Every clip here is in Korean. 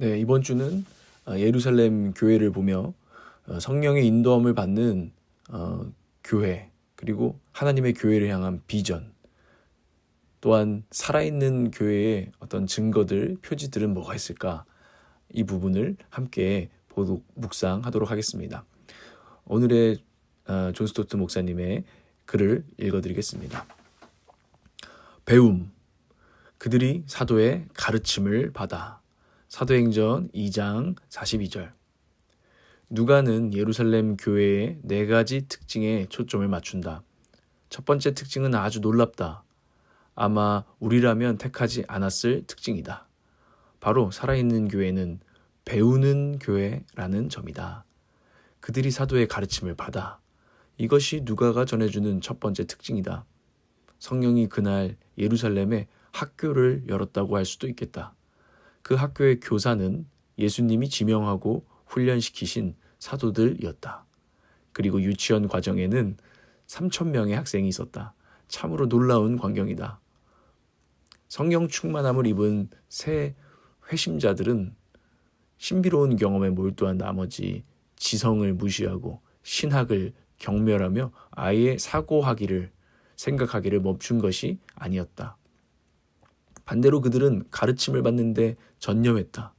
네, 이번 주는 예루살렘 교회를 보며 성령의 인도함을 받는 교회, 그리고 하나님의 교회를 향한 비전, 또한 살아있는 교회의 어떤 증거들, 표지들은 뭐가 있을까? 이 부분을 함께 보독 묵상하도록 하겠습니다. 오늘의 존 스토트 목사님의 글을 읽어드리겠습니다. 배움, 그들이 사도의 가르침을 받아. 사도행전 2장 42절. 누가는 예루살렘 교회의 4가지 특징에 초점을 맞춘다. 첫 번째 특징은 아주 놀랍다. 아마 우리라면 택하지 않았을 특징이다. 바로 살아있는 교회는 배우는 교회라는 점이다. 그들이 사도의 가르침을 받아. 이것이 누가가 전해주는 첫 번째 특징이다. 성령이 그날 예루살렘에 학교를 열었다고 할 수도 있겠다. 그 학교의 교사는 예수님이 지명하고 훈련시키신 사도들이었다. 그리고 유치원 과정에는 3,000명의 학생이 있었다. 참으로 놀라운 광경이다. 성령 충만함을 입은 새 회심자들은 신비로운 경험에 몰두한 나머지 지성을 무시하고 신학을 경멸하며 아예 사고하기를 생각하기를 멈춘 것이 아니었다. 반대로 그들은 가르침을 받는데 전념했다.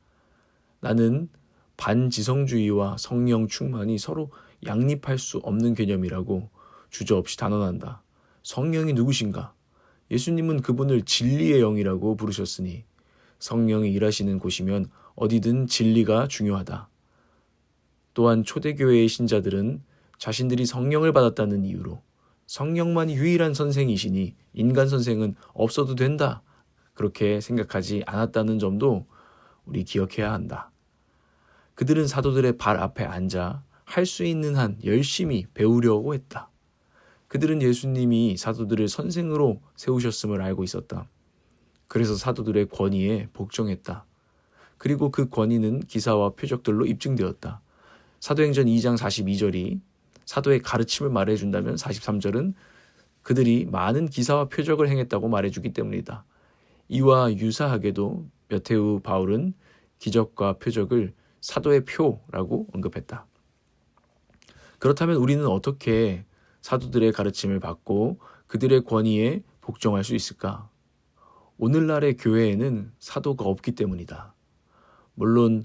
나는 반지성주의와 성령 충만이 서로 양립할 수 없는 개념이라고 주저없이 단언한다. 성령이 누구신가? 예수님은 그분을 진리의 영이라고 부르셨으니 성령이 일하시는 곳이면 어디든 진리가 중요하다. 또한 초대교회의 신자들은 자신들이 성령을 받았다는 이유로 성령만이 유일한 선생이시니 인간 선생은 없어도 된다. 그렇게 생각하지 않았다는 점도 우리 기억해야 한다. 그들은 사도들의 발 앞에 앉아 할 수 있는 한 열심히 배우려고 했다. 그들은 예수님이 사도들을 선생으로 세우셨음을 알고 있었다. 그래서 사도들의 권위에 복종했다. 그리고 그 권위는 기사와 표적들로 입증되었다. 사도행전 2장 42절이 사도의 가르침을 말해준다면 43절은 그들이 많은 기사와 표적을 행했다고 말해주기 때문이다. 이와 유사하게도 몇 해 후 바울은 기적과 표적을 사도의 표라고 언급했다. 그렇다면 우리는 어떻게 사도들의 가르침을 받고 그들의 권위에 복종할 수 있을까? 오늘날의 교회에는 사도가 없기 때문이다. 물론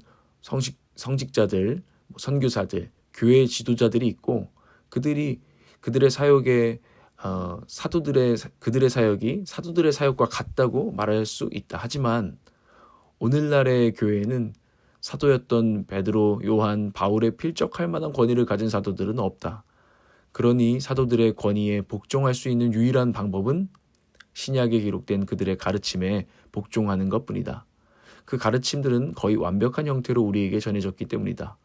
성직자들, 선교사들, 교회 지도자들이 있고 그들의 사역에 그들의 사역이 사도들의 사역과 같다고 말할 수 있다. 하지만 오늘날의 교회에는 사도였던 베드로, 요한, 바울에 필적할 만한 권위를 가진 사도들은 없다. 그러니 사도들의 권위에 복종할 수 있는 유일한 방법은 신약에 기록된 그들의 가르침에 복종하는 것뿐이다. 그 가르침들은 거의 완벽한 형태로 우리에게 전해졌기 때문이다.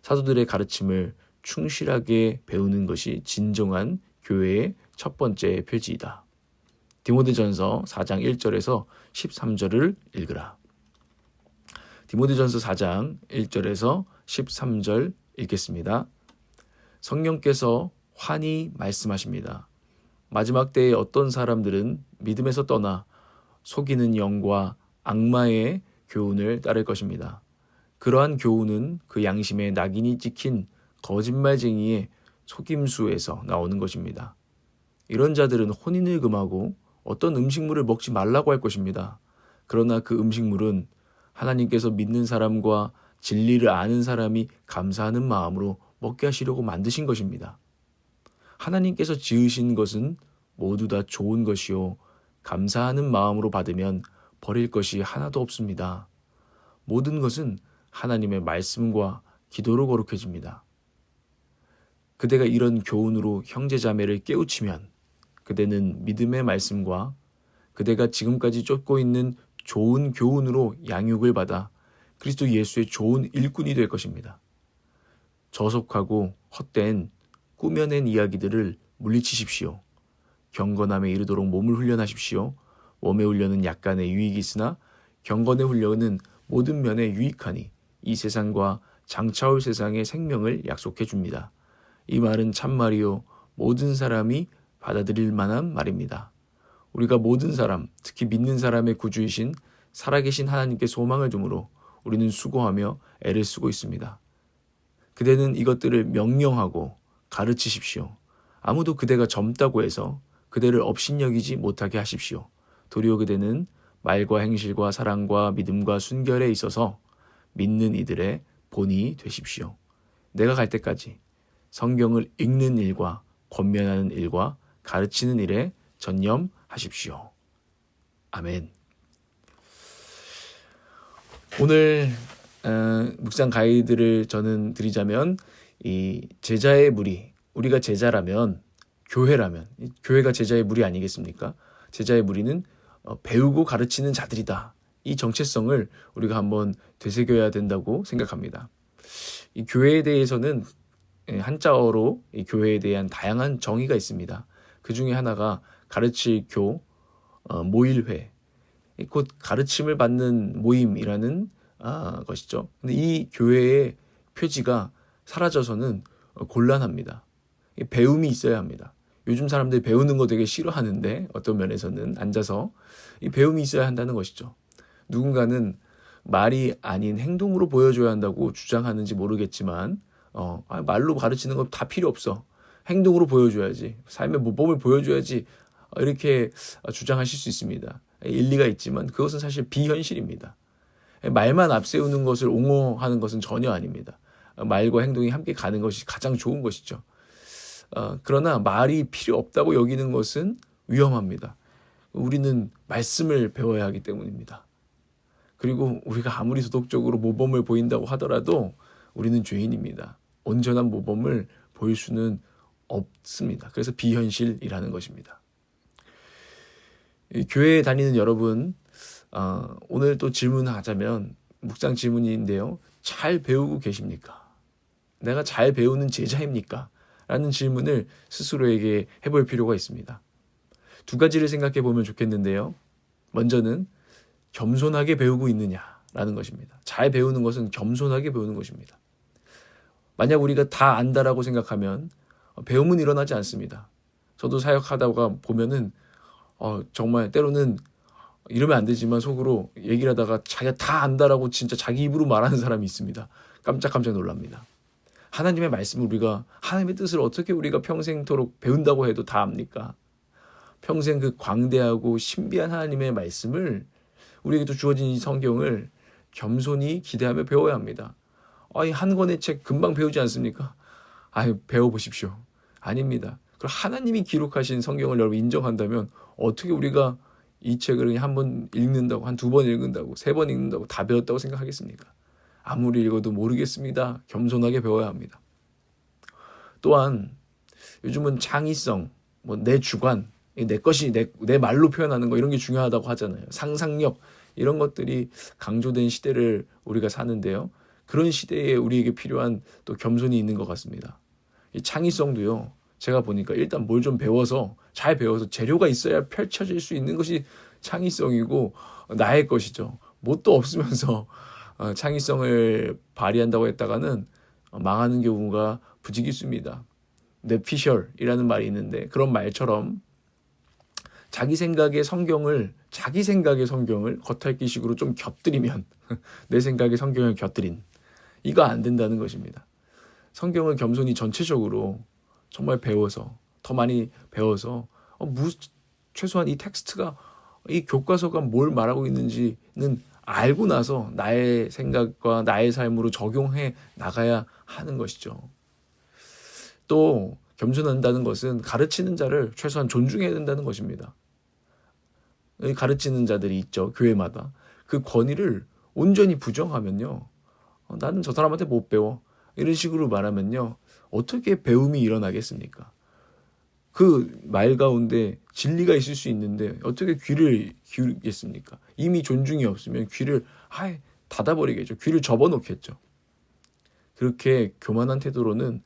사도들의 가르침을 충실하게 배우는 것이 진정한 교회의 첫 번째 표지이다. 디모데전서 4장 1절에서 13절을 읽으라. 디모데전서 4장 1절에서 13절 읽겠습니다. 성령께서 환히 말씀하십니다. 마지막 때에 어떤 사람들은 믿음에서 떠나 속이는 영과 악마의 교훈을 따를 것입니다. 그러한 교훈은 그 양심에 낙인이 찍힌 거짓말쟁이의 속임수에서 나오는 것입니다. 이런 자들은 혼인을 금하고 어떤 음식물을 먹지 말라고 할 것입니다. 그러나 그 음식물은 하나님께서 믿는 사람과 진리를 아는 사람이 감사하는 마음으로 먹게 하시려고 만드신 것입니다. 하나님께서 지으신 것은 모두 다 좋은 것이요 감사하는 마음으로 받으면 버릴 것이 하나도 없습니다. 모든 것은 하나님의 말씀과 기도로 거룩해집니다. 그대가 이런 교훈으로 형제자매를 깨우치면 그대는 믿음의 말씀과 그대가 지금까지 쫓고 있는 좋은 교훈으로 양육을 받아 그리스도 예수의 좋은 일꾼이 될 것입니다. 저속하고 헛된 꾸며낸 이야기들을 물리치십시오. 경건함에 이르도록 몸을 훈련하십시오. 몸의 훈련은 약간의 유익이 있으나 경건의 훈련은 모든 면에 유익하니 이 세상과 장차올 세상의 생명을 약속해 줍니다. 이 말은 참말이요 모든 사람이 받아들일 만한 말입니다. 우리가 모든 사람, 특히 믿는 사람의 구주이신 살아계신 하나님께 소망을 두므로 우리는 수고하며 애를 쓰고 있습니다. 그대는 이것들을 명령하고 가르치십시오. 아무도 그대가 젊다고 해서 그대를 업신여기지 못하게 하십시오. 도리어 그대는 말과 행실과 사랑과 믿음과 순결에 있어서 믿는 이들의 본이 되십시오. 내가 갈 때까지 성경을 읽는 일과 권면하는 일과 가르치는 일에 전념하십시오. 아멘. 오늘 묵상 가이드를 저는 드리자면 이 제자의 무리, 우리가 제자라면 교회라면 교회가 제자의 무리 아니겠습니까? 제자의 무리는 배우고 가르치는 자들이다. 이 정체성을 우리가 한번 되새겨야 된다고 생각합니다. 이 교회에 대해서는 한자어로 이 교회에 대한 다양한 정의가 있습니다. 그 중에 하나가 가르칠 모일회, 곧 가르침을 받는 모임이라는 것이죠. 근데 이 교회의 표지가 사라져서는 곤란합니다. 배움이 있어야 합니다. 요즘 사람들이 배우는 거 되게 싫어하는데 어떤 면에서는 앉아서 이 배움이 있어야 한다는 것이죠. 누군가는 말이 아닌 행동으로 보여줘야 한다고 주장하는지 모르겠지만 말로 가르치는 거 다 필요 없어. 행동으로 보여줘야지. 삶의 모범을 보여줘야지. 이렇게 주장하실 수 있습니다. 일리가 있지만 그것은 사실 비현실입니다. 말만 앞세우는 것을 옹호하는 것은 전혀 아닙니다. 말과 행동이 함께 가는 것이 가장 좋은 것이죠. 그러나 말이 필요 없다고 여기는 것은 위험합니다. 우리는 말씀을 배워야 하기 때문입니다. 그리고 우리가 아무리 도덕적으로 모범을 보인다고 하더라도 우리는 죄인입니다. 온전한 모범을 보일 수는 없습니다. 그래서 비현실이라는 것입니다. 교회에 다니는 여러분, 오늘 또 질문하자면 묵상 질문인데요. 잘 배우고 계십니까? 내가 잘 배우는 제자입니까? 라는 질문을 스스로에게 해볼 필요가 있습니다. 두 가지를 생각해 보면 좋겠는데요. 먼저는 겸손하게 배우고 있느냐라는 것입니다. 잘 배우는 것은 겸손하게 배우는 것입니다. 만약 우리가 다 안다라고 생각하면 배움은 일어나지 않습니다. 저도 사역하다가 보면은 정말 때로는 이러면 안 되지만 속으로 얘기를 하다가 자기가 다 안다라고 진짜 자기 입으로 말하는 사람이 있습니다. 깜짝깜짝 놀랍니다. 하나님의 말씀을 우리가 하나님의 뜻을 어떻게 우리가 평생토록 배운다고 해도 다 압니까? 평생 그 광대하고 신비한 하나님의 말씀을 우리에게도 주어진 이 성경을 겸손히 기대하며 배워야 합니다. 한 권의 책 금방 배우지 않습니까? 배워보십시오. 아닙니다. 그럼 하나님이 기록하신 성경을 여러분 인정한다면 어떻게 우리가 이 책을 그냥 한 번 읽는다고, 한 두 번 읽는다고, 세 번 읽는다고 다 배웠다고 생각하겠습니까? 아무리 읽어도 모르겠습니다. 겸손하게 배워야 합니다. 또한 요즘은 창의성, 내 주관, 내 것이 내 말로 표현하는 거 이런 게 중요하다고 하잖아요. 상상력 이런 것들이 강조된 시대를 우리가 사는데요. 그런 시대에 우리에게 필요한 또 겸손이 있는 것 같습니다. 이 창의성도요. 제가 보니까 일단 뭘 좀 배워서 잘 배워서 재료가 있어야 펼쳐질 수 있는 것이 창의성이고 나의 것이죠. 뭣도 없으면서 창의성을 발휘한다고 했다가는 망하는 경우가 부지기수입니다. 뇌피셜이라는 말이 있는데 그런 말처럼 자기 생각의 성경을 겉핥기식으로 좀 곁들이면 내 생각의 성경을 곁들인 이거 안 된다는 것입니다. 성경을 겸손히 전체적으로 정말 배워서 더 많이 배워서 최소한 이 텍스트가 이 교과서가 뭘 말하고 있는지는 알고 나서 나의 생각과 나의 삶으로 적용해 나가야 하는 것이죠. 또 겸손한다는 것은 가르치는 자를 최소한 존중해야 된다는 것입니다. 가르치는 자들이 있죠. 교회마다. 그 권위를 온전히 부정하면요. 나는 저 사람한테 못 배워. 이런 식으로 말하면요. 어떻게 배움이 일어나겠습니까? 그 말 가운데 진리가 있을 수 있는데 어떻게 귀를 기울이겠습니까? 이미 존중이 없으면 귀를 닫아버리겠죠. 귀를 접어놓겠죠. 그렇게 교만한 태도로는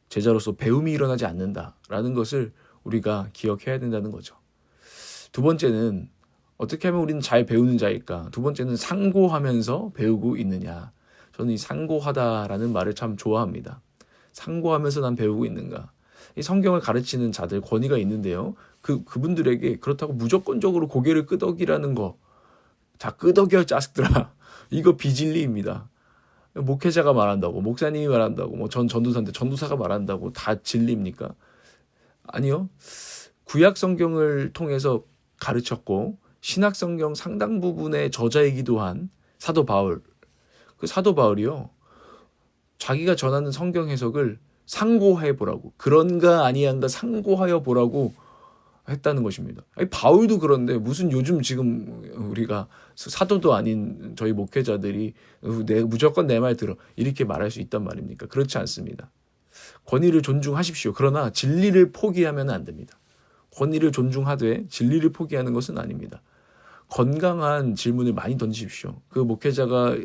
제자로서 배움이 일어나지 않는다라는 것을 우리가 기억해야 된다는 거죠. 두 번째는 어떻게 하면 우리는 잘 배우는 자일까? 두 번째는 상고하면서 배우고 있느냐. 저는 이 상고하다라는 말을 참 좋아합니다. 상고하면서 난 배우고 있는가? 이 성경을 가르치는 자들 권위가 있는데요. 그분들에게 그렇다고 무조건적으로 고개를 끄덕이라는 거 자, 끄덕여 자식들아. 이거 비진리입니다. 목회자가 말한다고, 목사님이 말한다고, 뭐 전도사인데 전도사가 말한다고 다 진리입니까? 아니요. 구약 성경을 통해서 가르쳤고 신약 성경 상당 부분의 저자이기도 한 사도 바울. 그 사도 바울이요. 자기가 전하는 성경 해석을 상고해 보라고, 그런가 아니한가 상고하여 보라고 했다는 것입니다. 아니, 바울도 그런데 무슨 요즘 지금 우리가 사도도 아닌 저희 목회자들이 무조건 내 말 들어 이렇게 말할 수 있단 말입니까? 그렇지 않습니다. 권위를 존중하십시오. 그러나 진리를 포기하면 안 됩니다. 권위를 존중하되 진리를 포기하는 것은 아닙니다. 건강한 질문을 많이 던지십시오. 그 목회자가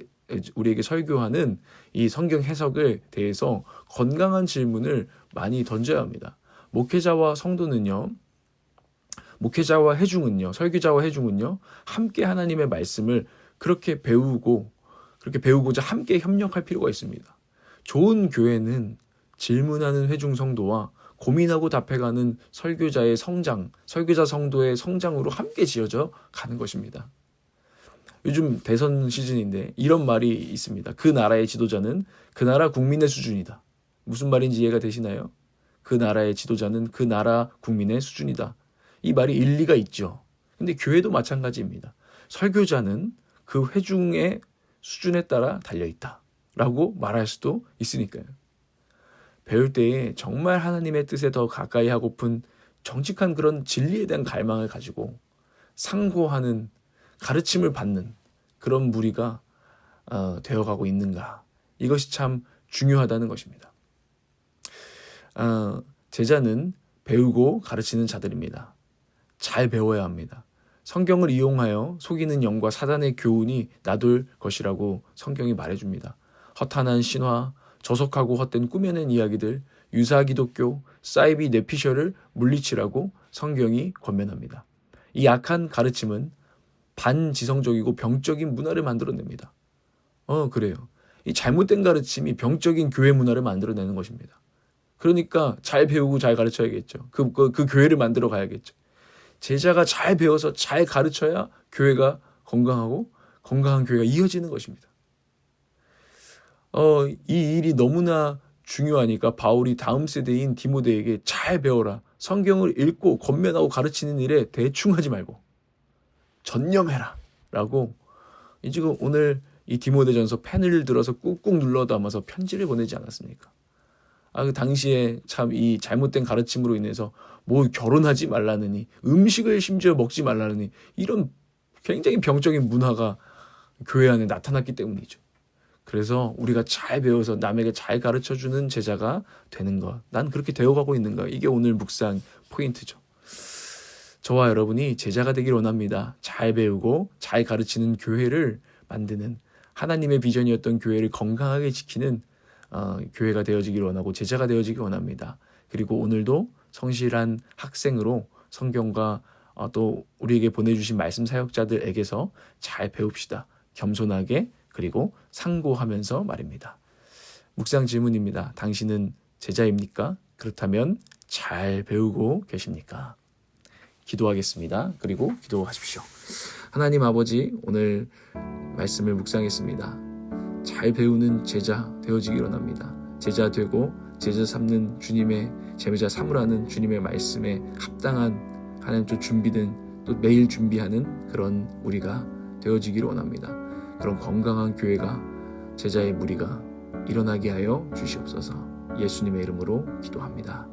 우리에게 설교하는 이 성경 해석에 대해서 건강한 질문을 많이 던져야 합니다. 목회자와 성도는요, 목회자와 회중은요, 설교자와 회중은요, 함께 하나님의 말씀을 그렇게 배우고자 함께 협력할 필요가 있습니다. 좋은 교회는 질문하는 회중 성도와 고민하고 답해가는 설교자의 성장, 설교자 성도의 성장으로 함께 지어져 가는 것입니다. 요즘 대선 시즌인데 이런 말이 있습니다. 그 나라의 지도자는 그 나라 국민의 수준이다. 무슨 말인지 이해가 되시나요? 그 나라의 지도자는 그 나라 국민의 수준이다. 이 말이 일리가 있죠. 근데 교회도 마찬가지입니다. 설교자는 그 회중의 수준에 따라 달려있다 라고 말할 수도 있으니까요. 배울 때에 정말 하나님의 뜻에 더 가까이 하고픈 정직한 그런 진리에 대한 갈망을 가지고 상고하는, 가르침을 받는 그런 무리가 되어가고 있는가. 이것이 참 중요하다는 것입니다. 제자는 배우고 가르치는 자들입니다. 잘 배워야 합니다. 성경을 이용하여 속이는 영과 사단의 교훈이 나돌 것이라고 성경이 말해줍니다. 허탄한 신화, 저속하고 헛된 꾸며낸 이야기들, 유사 기독교, 사이비 뇌피셜을 물리치라고 성경이 권면합니다. 이 약한 가르침은 반지성적이고 병적인 문화를 만들어냅니다. 그래요. 이 잘못된 가르침이 병적인 교회 문화를 만들어내는 것입니다. 그러니까 잘 배우고 잘 가르쳐야겠죠. 그 교회를 만들어 가야겠죠. 제자가 잘 배워서 잘 가르쳐야 교회가 건강하고 건강한 교회가 이어지는 것입니다. 이 일이 너무나 중요하니까 바울이 다음 세대인 디모데에게 잘 배워라. 성경을 읽고 권면하고 가르치는 일에 대충 하지 말고 전념해라 라고 지금 오늘 이 디모데전서 펜을 들어서 꾹꾹 눌러 담아서 편지를 보내지 않았습니까? 그 당시에 참 이 잘못된 가르침으로 인해서 뭐 결혼하지 말라느니, 음식을 심지어 먹지 말라느니, 이런 굉장히 병적인 문화가 교회 안에 나타났기 때문이죠. 그래서 우리가 잘 배워서 남에게 잘 가르쳐주는 제자가 되는 것, 난 그렇게 되어가고 있는가, 이게 오늘 묵상 포인트죠. 저와 여러분이 제자가 되길 원합니다. 잘 배우고 잘 가르치는 교회를 만드는, 하나님의 비전이었던 교회를 건강하게 지키는 교회가 되어지길 원하고 제자가 되어지길 원합니다. 그리고 오늘도 성실한 학생으로 성경과 또 우리에게 보내주신 말씀 사역자들에게서 잘 배웁시다. 겸손하게, 그리고 상고하면서 말입니다. 묵상 질문입니다. 당신은 제자입니까? 그렇다면 잘 배우고 계십니까? 기도하겠습니다. 그리고 기도하십시오. 하나님 아버지, 오늘 말씀을 묵상했습니다. 잘 배우는 제자 되어지기 원합니다. 제자 되고 제자 삼는 주님의 제자 삼으라는 주님의 말씀에 합당한 하나님 또 준비된, 또 매일 준비하는 그런 우리가 되어지기를 원합니다. 그런 건강한 교회가, 제자의 무리가 일어나게 하여 주시옵소서. 예수님의 이름으로 기도합니다.